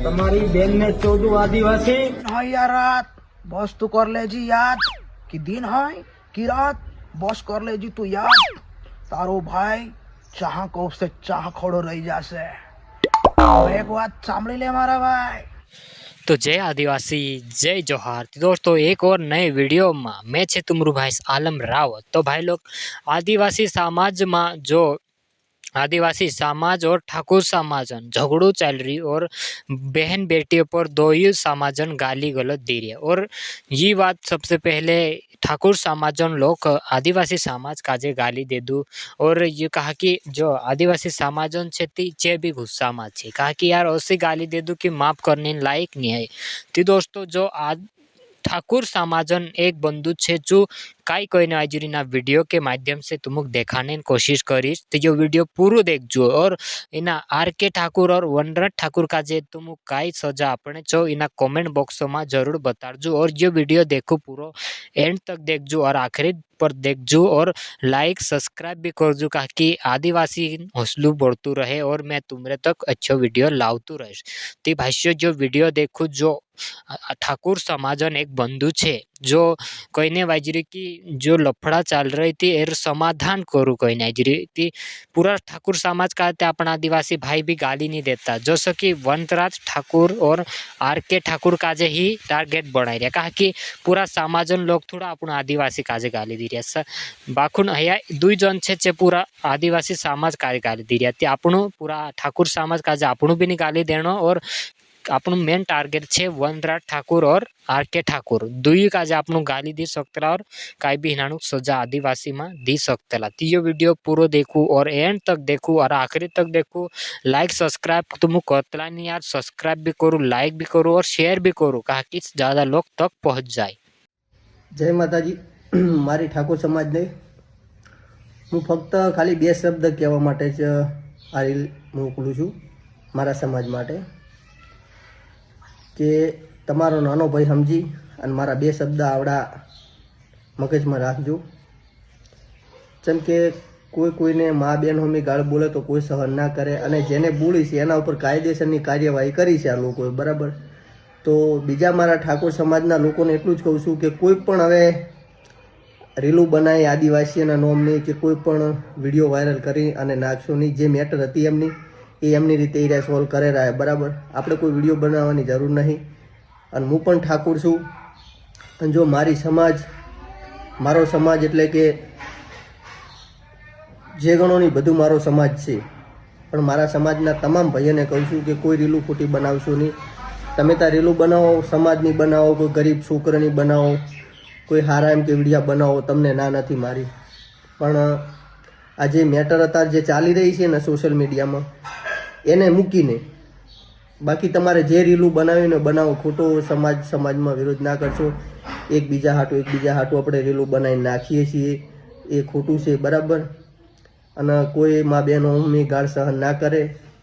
તમારી બેન ने 14 आदिवासी हाँ यार रात बॉस तू कर ले जी याद कि दिन है कि रात बॉस कर ले जी तू याद तारो भाई चाह को से चाह खड़ो रही जासे एक बात सांभળી ले मारा भाई। तो जय आदिवासी जय जोहार दोस्तों, एक और नए वीडियो में मैं छे तुमरू भाई आलम राव। तो भाई लोग आदिवासी समाज में जो आदिवासी समाज और ठाकुर समाजन झगड़ू चल रही और बहन बेटियों पर दो ही समाजन गाली गलत दे रही है। और ये बात सबसे पहले ठाकुर समाजन लोग आदिवासी समाज काजे गाली दे दू और ये कहा कि जो आदिवासी समाजन चे भी गुस्सा में छे, कहा कि यार ऐसी गाली दे दू कि माफ करने लायक नहीं है। तो दोस्तों जो आज ठाकुर समाजन एक बंधु छे जो काई कोई ना वीडियो के माध्यम से तुमको दिखाने की कोशिश करीश। तो ये वीडियो पूरा देखजो और इना आर के ठाकुर और वनराज ठाकुर का जे तुम काई सजा अपने जो इना कमेंट बॉक्स में जरूर बताजो। और ये वीडियो देखो पूरा एंड तक देखजो और आखिरी पर देखजो और लाइक सब्सक्राइब भी करजो, कहा कि आदिवासी हौसलू बढ़तू रहे और मैं तुम्हारे तक अच्छो वीडियो लावतू रहीश। तो भाष्य जो वीडियो देखो जो ठाकुर समाजन एक बंधु छे जो कहने वाजरी की जो लफड़ा चल रही थी एर समाधान करूँ कहने वाजरी थी। पूरा ठाकुर समाज का अपना आदिवासी भाई भी गाली नहीं देता, जैसे कि वनराज ठाकुर और आर के ठाकुर काजे ही टारगेट बढ़ाई रहा, कहा कि पूरा समाजन लोग थोड़ा अपना आदिवासी काजे गाली दी रहा। बाखुन अँ दुई जन छे पूरा आदिवासी समाज काजे गाली दी रहा, आपणु पूरा ठाकुर समाज काजे आपणु भी नहीं गाली देनो और આપણું मेन टार्गेट छे वनराज ठाकुर और आर के ठाकुर दुई काजे आपनु गाली दी सकतेला और काई भी हिनाणु सजा आदिवासी में दी सकतेला। तो ये वीडियो पूरा देखू और एंड तक देखू और आखिरी तक देखू। लाइक सब्सक्राइब तो मुझे करतला नहीं यार, सब्सक्राइब भी करूँ, लाइक भी करूँ और शेयर भी करूँ, कहा कि ज़्यादा लोग तक पहुँच जाए। जय माताजी। मारी ठाकुर समाज ने हूँ फक्त खाली बे शब्द कहेवा माटे ज आ रील मोकलूँ छूँ मारा समाज माटे के तमारो नानो भाई समझी अने मारा बे शब्द आवड़ा मगज में राखजो। चम के कोई कोईने माँ बेन होमी गाळ बोले तो कोई सहन ना करे अने जेने बोली छे एना उपर कायदेसरनी कार्यवाही करी छे आ लोकोए, बराबर। तो बीजा मारा ठाकुर समाजना लोकोने एटलुं ज कहूं छुं के कोई पण हवे रीलू बनाई आदिवासीना नोमनी के कोई पण विडियो वायरल करी अने नाखशो नहीं। जे मेटर हती एमनी ए एमनी रीते ए सोल्व करे रहा है, बराबर। आपणे कोई विडियो बनाववानी जरूर नहीं। अने हूँ पण ठाकुर छुं अने जो मारी समाज मारो समाज एटले के जे गणो नहीं बधुं मारो समाज छे, पण मारा समाजना तमाम भाईओने कहूं छुं के कोई रीलू खोटी बनावशो नहीं। तमे तार रीलू बनावो, समाजनी बनावो, कोई गरीब छोकरानी बनावो, कोई हारा एम के विडिया बनावो, तमने ना नथी मारी। पण आज मेटर अतार जे चाली रही है ने सोशल मीडिया में एने मूकीने बाकी तमारे जे रीलू बनावीने बनावो, खोटो समाज में विरोध ना करशो। एक बीजा हाटू अपने रीलू बनावी नाखीए छीए ए खोटू छे, बराबर। अने कोई माँ बहनों गाळ सहन ना करे,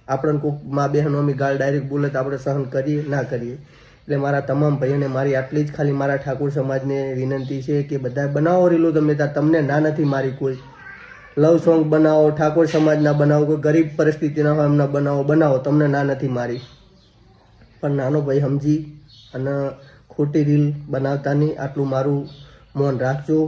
आपणे कोई माँ बहनों गाळ डायरेक्ट बोले तो आपणे सहन करिए ना करिए। એટલે મારા તમામ ભાઈઓને મારી આટલી જ ખાલી મારા ઠાકોર સમાજને વિનંતી છે કે બધા બનાવો રીલો, તમને ના નથી મારી કોઈ લવ સોંગ બનાવો, ઠાકોર સમાજના બનાવો, કોઈ ગરીબ પરિસ્થિતિના હોય એમના બનાવો, તમને ના નથી મારી। પણ નાનો ભાઈ સમજી અને ખોટી રીલ બનાવતા નહીં, આટલું મારું મૌન રાખજો।